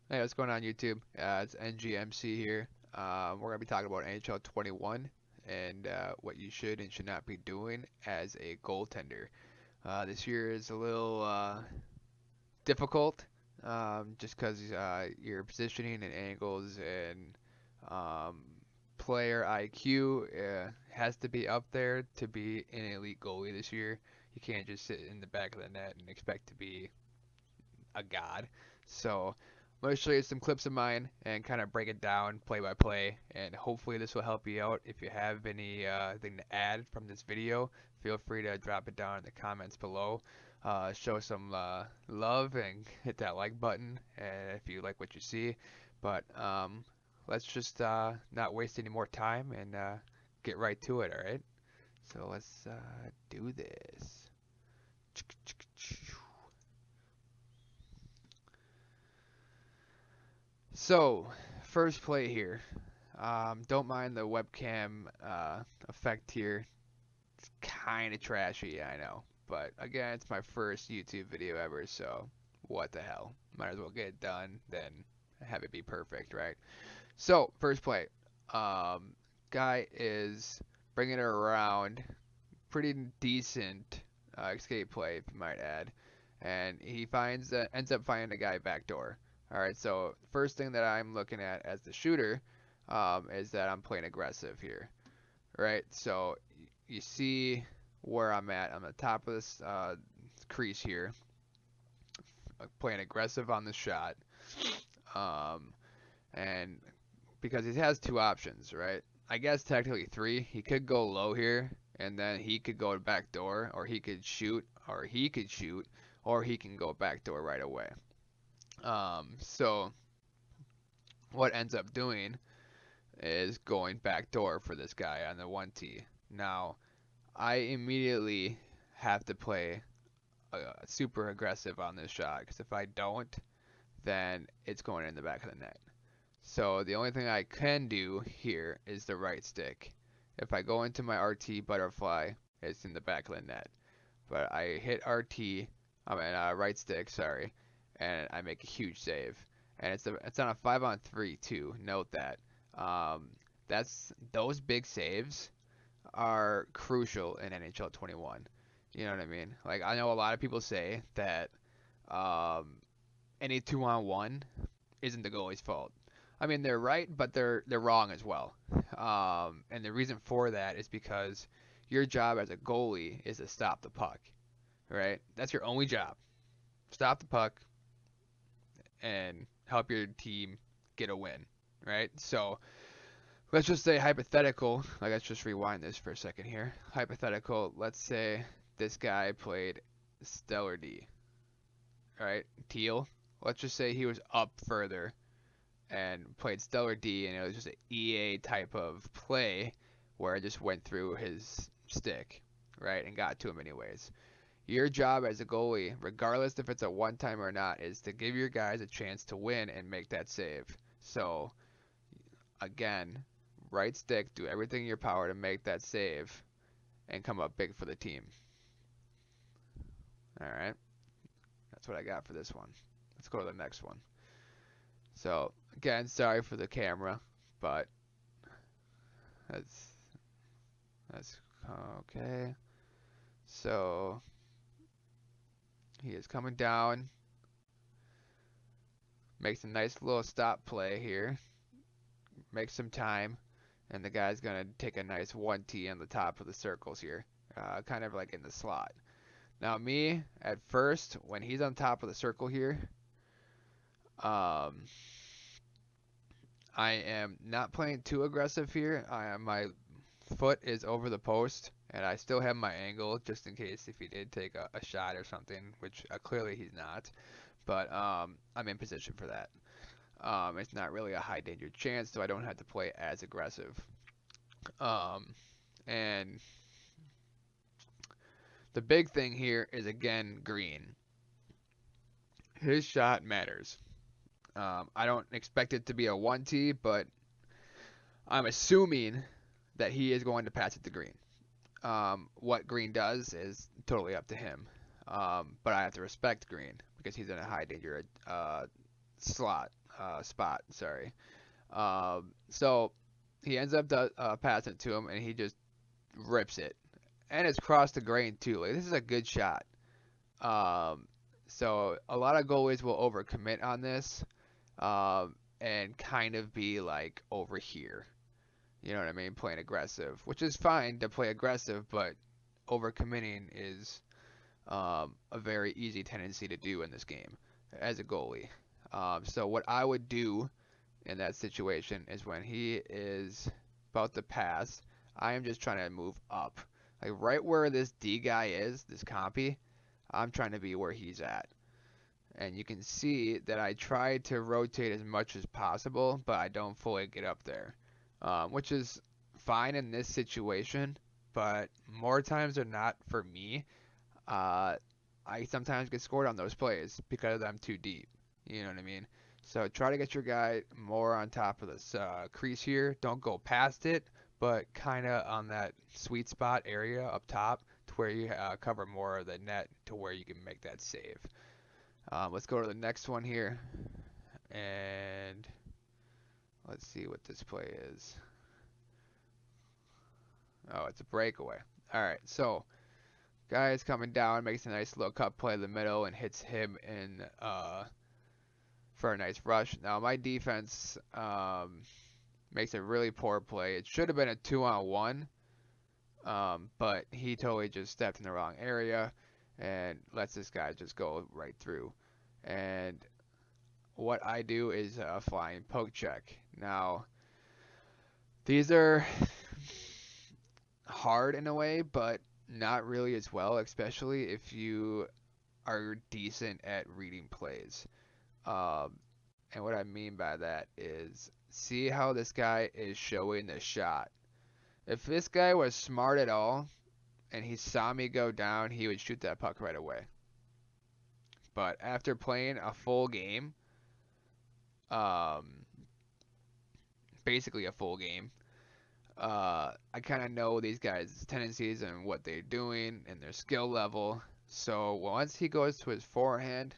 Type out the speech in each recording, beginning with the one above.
Hey, what's going on YouTube? It's NGMC here. We're going to be talking about NHL 21 and what you should and should not be doing as a goaltender. This year is a little difficult just because your positioning and angles and um, player IQ has to be up there to be an elite goalie this year. You can't just sit in the back of the net and expect to be a god. So I'm going to show you some clips of mine and kind of break it down play by play. And hopefully this will help you out. If you have any thing to add from this video, feel free to drop it down in the comments below. Show some love and hit that like button if you like what you see. But let's just not waste any more time and get right to it, alright? So let's do this. So, first play here. Don't mind the webcam effect here. It's kind of trashy, I know. But again, it's my first YouTube video ever, so what the hell? Might as well get it done, then have it be perfect, right? So, first play. Um, Guy is bringing it around. Pretty decent escape play, if you might add. And he ends up finding a guy backdoor. All right, so first thing that I'm looking at as the shooter is that I'm playing aggressive here, right? So you see where I'm at. I'm at the top of this crease here, playing aggressive on the shot, um, and because he has two options, right? I guess technically three. He could go low here, and then he could go back door, or he could shoot, or he could shoot, or he can go back door right away. So what ends up doing is going back door for this guy on the 1T. Now, I immediately have to play super aggressive on this shot because if I don't, then it's going in the back of the net. So the only thing I can do here is the right stick. If I go into my RT butterfly, it's in the back of the net. But I hit RT, right stick, sorry, and I make a huge save. And it's on a 5-on-3 too. Note that. Um, that's those big saves are crucial in NHL 21. You know what I mean? Like I know a lot of people say that um, any 2-on-1 isn't the goalie's fault. I mean they're right, but they're wrong as well. And the reason for that is because your job as a goalie is to stop the puck, right? That's your only job. Stop the puck and help your team get a win, right? So let's just say hypothetical. Like let's just rewind this for a second here. Hypothetical. Let's say this guy played Stellar D, right? Teal. Let's just say he was up further and played Stellar D, and it was just an EA type of play where I just went through his stick, right, and got to him anyways. Your job as a goalie, regardless if it's a one time or not, is to give your guys a chance to win and make that save. So, again, right stick, do everything in your power to make that save and come up big for the team. All right, that's what I got for this one. Let's go to the next one. So, again, sorry for the camera, but that's that's okay. So, he is coming down, makes a nice little stop play here, makes some time, and the guy's gonna take a nice 1T on the top of the circles here, kind of like in the slot. Now me, at first, when he's on top of the circle here, um, I am not playing too aggressive here. My foot is over the post, and I still have my angle just in case if he did take a shot or something, which clearly he's not. But I'm in position for that. It's not really a high danger chance, so I don't have to play as aggressive. Um, and the big thing here is again green. His shot matters. I don't expect it to be a 1T, but I'm assuming that he is going to pass it to green. What green does is totally up to him. But I have to respect green because he's in a high danger spot. Sorry. So he ends up passing it to him, and he just rips it, and it's crossed the grain too. Like, this is a good shot. Um, so a lot of goalies will overcommit on this, and kind of be like over here. You know what I mean? Playing aggressive, which is fine to play aggressive, but overcommitting is a very easy tendency to do in this game as a goalie. So what I would do in that situation is when he is about to pass, I am just trying to move up. Like right where this D guy is, this compy, I'm trying to be where he's at. And you can see that I try to rotate as much as possible, but I don't fully get up there, which is fine in this situation, but more times than not for me, uh, I sometimes get scored on those plays because I'm too deep. You know what I mean? So try to get your guy more on top of this crease here. Don't go past it, but kind of on that sweet spot area up top to where you cover more of the net to where you can make that save. Let's go to the next one here, and let's see what this play is. Oh, it's a breakaway. All right, so guy is coming down, makes a nice little cut play in the middle, and hits him in for a nice rush. Now my defense makes a really poor play. It should have been a 2-on-1, but he totally just stepped in the wrong area and lets this guy just go right through. And what I do is a flying poke check. Now these are hard in a way, but not really as well, especially if you are decent at reading plays. Um, and what I mean by that is see how this guy is showing the shot. If this guy was smart at all and he saw me go down, he would shoot that puck right away. But after playing a full game, um, basically a full game, I kind of know these guys' tendencies and what they're doing and their skill level. So once he goes to his forehand,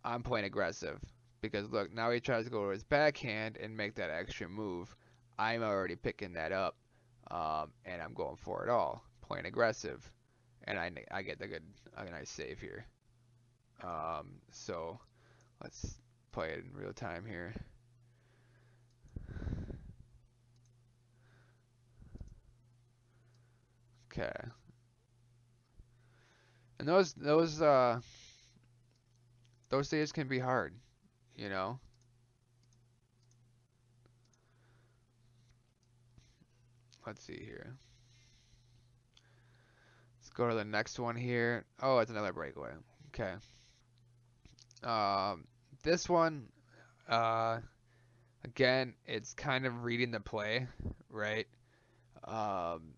I'm playing aggressive. Because look, now he tries to go to his backhand and make that extra move. I'm already picking that up, and I'm going for it all, playing aggressive, and I get a nice save here. So let's play it in real time here. Okay, and those saves can be hard, you know. Let's see here. Let's go to the next one here. Oh, it's another breakaway. Okay. Um, this one, uh, again, it's kind of reading the play, right? Um,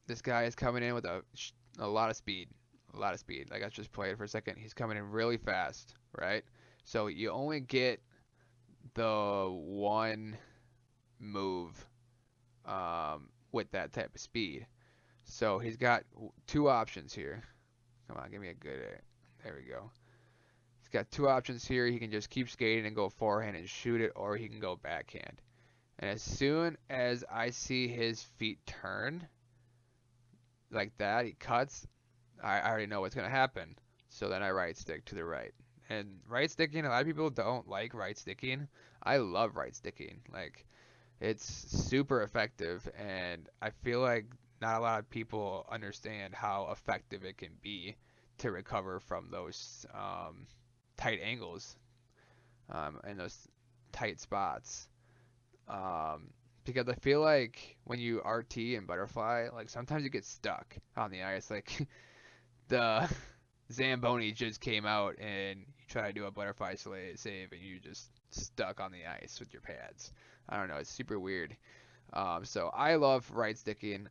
this guy is coming in with a lot of speed, a lot of speed. Like I just played for a second. He's coming in really fast, right? So you only get the one move with that type of speed. So he's got two options here. Come on, give me a good. There we go. He's got two options here. He can just keep skating and go forehand and shoot it, or he can go backhand. And as soon as I see his feet turn like that, he cuts. I already know what's gonna happen. So then I right stick to the right. And right sticking, a lot of people don't like right sticking. I love right sticking. Like it's super effective, and I feel like not a lot of people understand how effective it can be to recover from those tight angles and those tight spots. Um, because I feel like when you RT and butterfly, like sometimes you get stuck on the ice. Like the Zamboni just came out and you try to do a butterfly save and you just stuck on the ice with your pads. I don't know, it's super weird. So I love right sticking.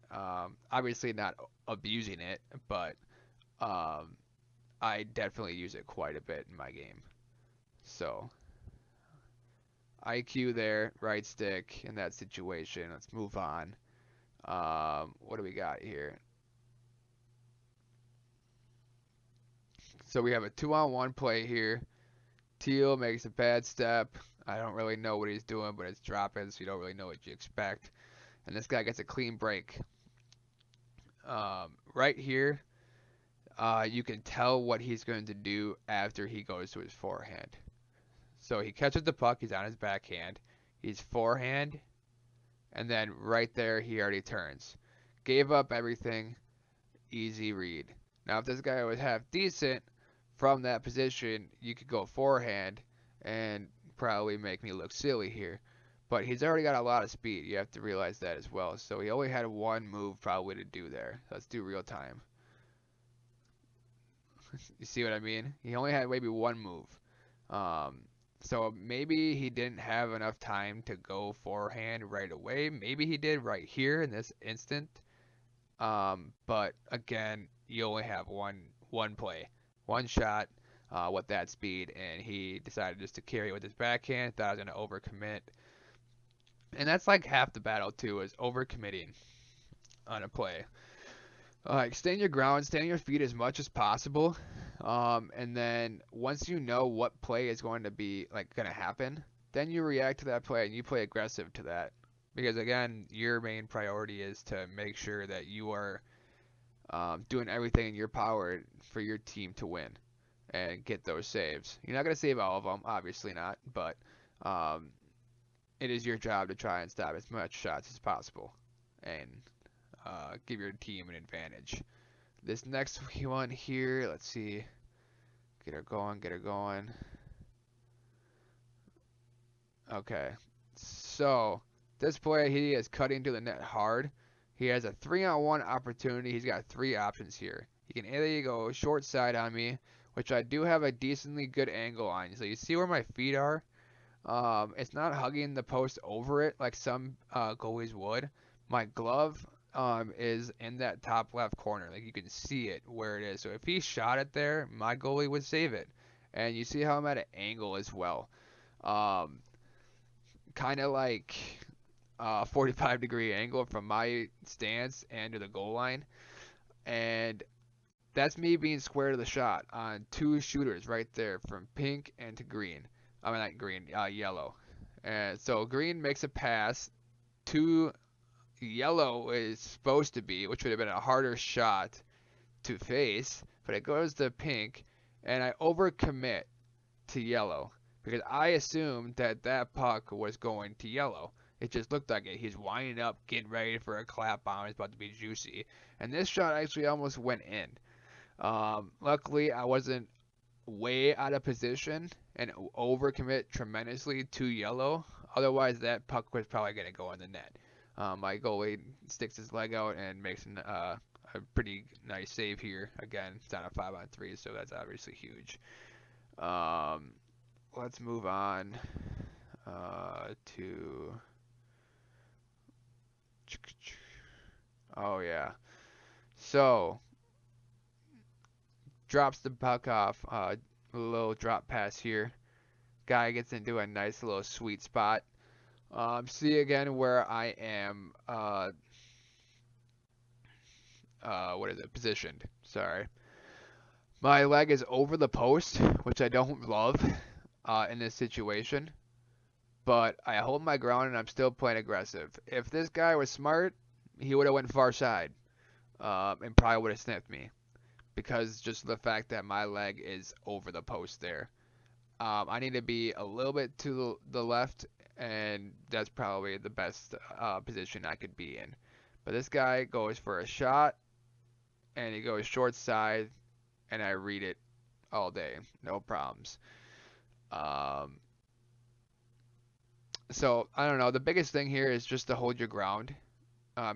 Obviously not abusing it, but um, I definitely use it quite a bit in my game. So IQ there, right stick in that situation. Let's move on. What do we got here? So we have a 2-on-1 play here. Teal makes a bad step. I don't really know what he's doing, but it's dropping, so you don't really know what you expect. And this guy gets a clean break. Right here, you can tell what he's going to do after he goes to his forehand. So he catches the puck, he's on his backhand, he's forehand, and then right there he already turns. Gave up everything, easy read. Now if this guy was half decent from that position, you could go forehand and probably make me look silly here. But he's already got a lot of speed, you have to realize that as well. So he only had one move probably to do there. Let's do real time. You see what I mean? He only had maybe one move. So maybe he didn't have enough time to go forehand right away. Maybe he did right here in this instant. But again, you only have one play, one shot with that speed, and he decided just to carry it with his backhand. Thought I was gonna overcommit, and that's like half the battle too, is overcommitting on a play. Like stand your ground, stand on your feet as much as possible, and then once you know what play is going to be like gonna happen, then you react to that play and you play aggressive to that. Because again, your main priority is to make sure that you are doing everything in your power for your team to win and get those saves. You're not gonna save all of them, obviously not, but it is your job to try and stop as much shots as possible and give your team an advantage. This next one here, let's see. Get her going, get her going. Okay. So, this play, he is cutting to the net hard. He has a 3-on-1 opportunity. He's got three options here. He can either go short side on me, which I do have a decently good angle on. So you see where my feet are? It's not hugging the post over it like some goalies would. My glove is in that top left corner. Like you can see it where it is. So if he shot it there, my goalie would save it. And you see how I'm at an angle as well. Kind of like a 45-degree angle from my stance and to the goal line. And that's me being square to the shot on two shooters right there from pink and to green. I mean, not green, yellow. And so green makes a pass to yellow is supposed to be, which would have been a harder shot to face, but it goes to pink, and I overcommit to yellow because I assumed that that puck was going to yellow. It just looked like it. He's winding up, getting ready for a clap on. It's about to be juicy. And this shot actually almost went in. Luckily, I wasn't way out of position and overcommit tremendously to yellow. Otherwise, that puck was probably going to go in the net. My goalie sticks his leg out and makes a pretty nice save here. Again, it's on a 5-on-3, so that's obviously huge. Let's move on to... Oh, yeah. So, drops the puck off. A little drop pass here. Guy gets into a nice little sweet spot. See again where I am, what is it, positioned, sorry. My leg is over the post, which I don't love, in this situation, but I hold my ground and I'm still playing aggressive. If this guy was smart, he would have went far side, and probably would have sniffed me, because just the fact that my leg is over the post there. I need to be a little bit to the left, and that's probably the best position I could be in. But this guy goes for a shot, and he goes short side, and I read it all day, no problems. So, I don't know, the biggest thing here is just to hold your ground.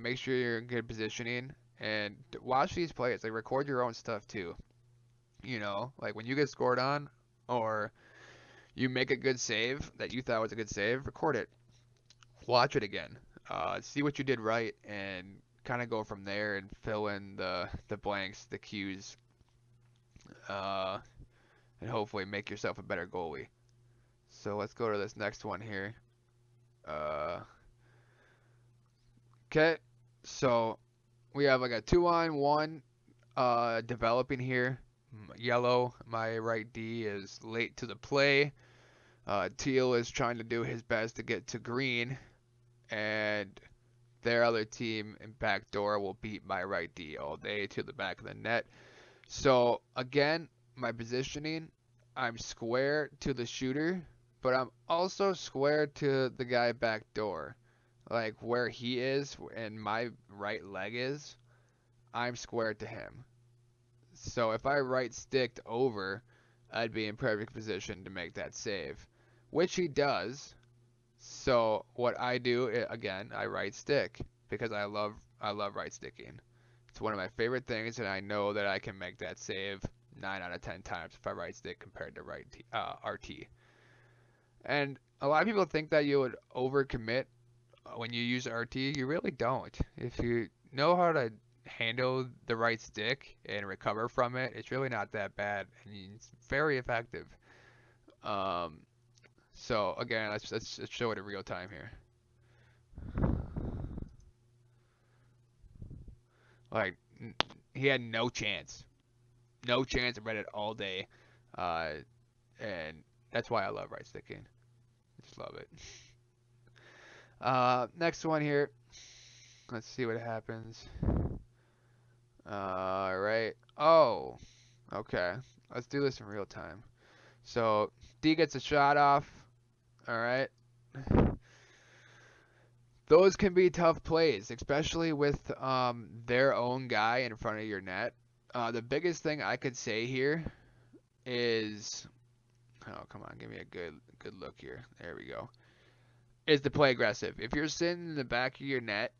Make sure you're in good positioning, and watch these plays. Like, record your own stuff, too. You know, like when you get scored on, or you make a good save that you thought was a good save, record it. Watch it again. See what you did right, and kind of go from there and fill in the blanks, the cues, and hopefully make yourself a better goalie. So let's go to this next one here. Okay, so we have like a 2-on-1 developing here. Yellow, my right D, is late to the play. Teal is trying to do his best to get to green, and their other team in backdoor will beat my right D all day to the back of the net. So again, my positioning, I'm square to the shooter, but I'm also square to the guy backdoor. Like where he is and my right leg is, I'm square to him. So if I right sticked over, I'd be in perfect position to make that save, which he does. So what I do again, I right stick because I love right sticking. It's one of my favorite things, and I know that I can make that save 9 out of 10 times if I right stick compared to RT. And a lot of people think that you would overcommit when you use RT. You really don't. If you know how to handle the right stick and recover from it, it's really not that bad, and it's very effective. Um, so again, let's show it in real time here. Like he had no chance. I read it all day, uh, and that's why I love right sticking. I just love it. Next one here. Let's see what happens. All right. Oh, okay. Let's do this in real time. So D gets a shot off. All right. Those can be tough plays, especially with their own guy in front of your net. The biggest thing I could say here is, oh come on, give me a good look here. There we go. Is to play aggressive. If you're sitting in the back of your net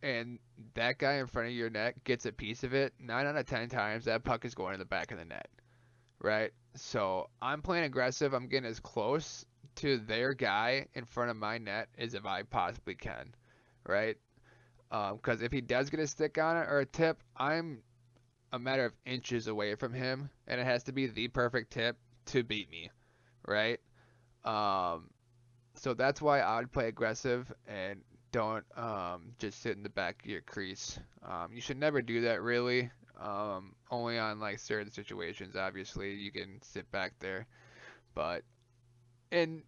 and that guy in front of your net gets a piece of it, 9 out of 10 times that puck is going to the back of the net, right? So I'm playing aggressive. I'm getting as close to their guy in front of my net as if I possibly can, right? Because if he does get a stick on it or a tip, I'm a matter of inches away from him, and it has to be the perfect tip to beat me, right? Um, so that's why I would play aggressive and don't just sit in the back of your crease. You should never do that really. Only on like certain situations, obviously, you can sit back there. But in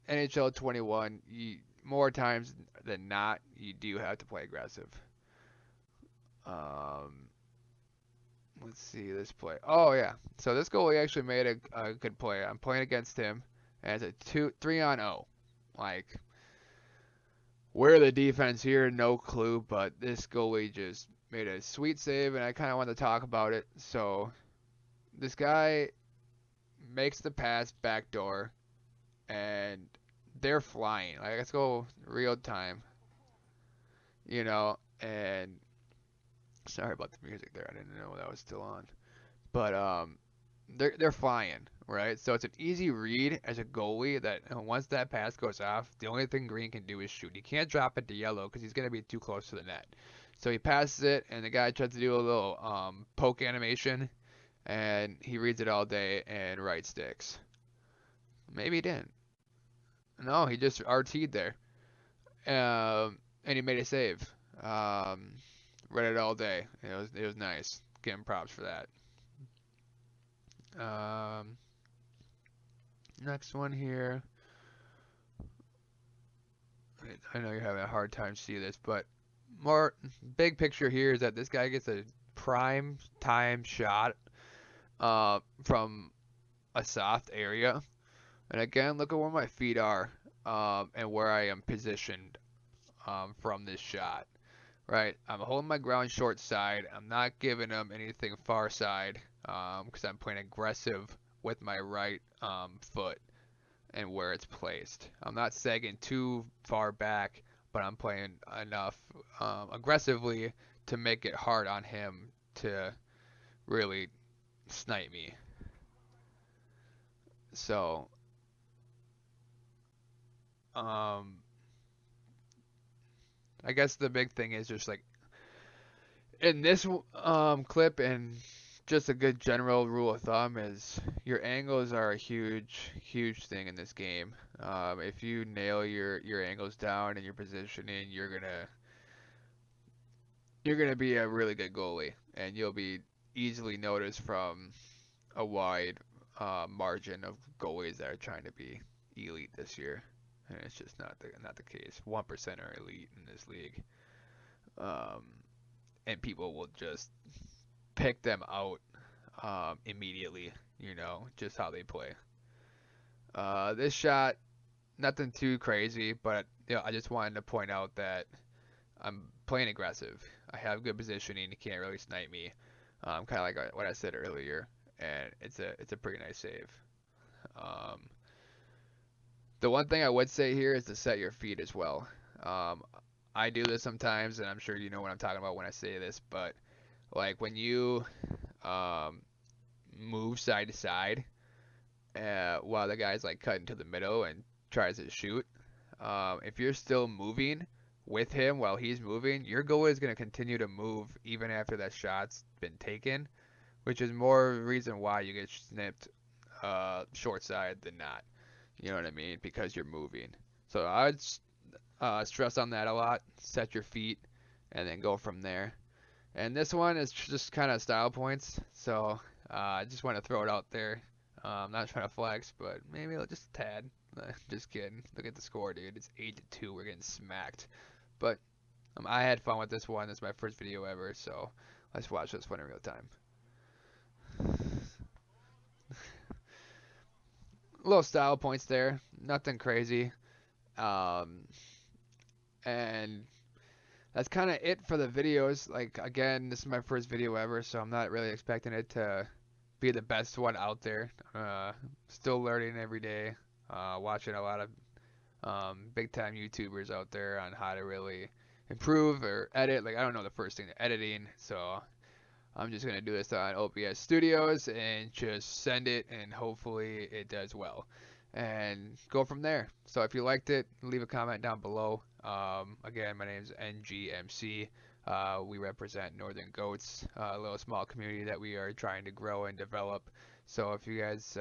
NHL 21, more times than not, you do have to play aggressive. Um, let's see this play. Oh yeah, so this goalie actually made a good play. I'm playing against him, and it's a 3-on-0. Like, where the defense here, no clue, but this goalie just made a sweet save, and I kind of want to talk about it. So this guy makes the pass backdoor, and they're flying. Like, let's go real time, and sorry about the music there. I didn't know that was still on. But they're flying, right? So it's an easy read as a goalie that once that pass goes off, the only thing Green can do is shoot. He can't drop it to yellow because he's gonna be too close to the net. So he passes it, and the guy tries to do a little poke animation, and he reads it all day and right sticks. Maybe he didn't. No, he just RT'd there, and he made a save. Um, Read it all day. It was nice. Give him props for that. Um, Next one here. I know you're having a hard time seeing this, but more big picture here is that this guy gets a prime time shot from a soft area. And again, look at where my feet are and where I am positioned from this shot. Right, I'm holding my ground short side. I'm not giving him anything far side because I'm playing aggressive with my right foot and where it's placed. I'm not sagging too far back, but I'm playing enough aggressively to make it hard on him to really snipe me. So, um, I guess the big thing is just like in this clip, and just a good general rule of thumb is your angles are a huge thing in this game. If you nail your angles down and your positioning, you're gonna be a really good goalie, and you'll be easily noticed from a wide margin of goalies that are trying to be elite this year, and it's just not the case. 1% are elite in this league, um, and people will just pick them out immediately. You know, just how they play. This shot, nothing too crazy, but you know, I just wanted to point out that I'm playing aggressive. I have good positioning. You can't really snipe me. Kind of like what I said earlier, and it's a pretty nice save. Um, the one thing I would say here is to set your feet as well. Um, I do this sometimes, and I'm sure you know what I'm talking about when I say this, but like when you um, move side to side while the guy's like cutting to the middle and tries to shoot, if you're still moving with him while he's moving, your goalie is going to continue to move even after that shot's been taken, which is more reason why you get snipped short side than not. You know what I mean? Because you're moving. So I would stress on that a lot. Set your feet and then go from there. And this one is just kind of style points. So I just want to throw it out there. I'm not trying to flex, but maybe just a tad. Just kidding. Look at the score, dude. It's 8-2. We're getting smacked. But I had fun with this one. This is my first video ever, so let's watch this one in real time. Little style points there. Nothing crazy. Um, and that's kind of it for the videos. Like, again, this is my first video ever, so I'm not really expecting it to be the best one out there. Still learning every day. Watching a lot of big time YouTubers out there on how to really improve or edit. Like, I don't know the first thing, editing, so I'm just gonna do this on OBS Studios and just send it, and hopefully it does well, and go from there. So if you liked it, leave a comment down below. Again, my name is NGMC. We represent Northern Goats, a little small community that we are trying to grow and develop. So if you guys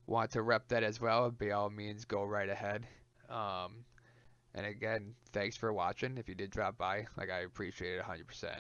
want to rep that as well, by all means, go right ahead. Um, and again, thanks for watching. If you did drop by, like, I appreciate it 100%.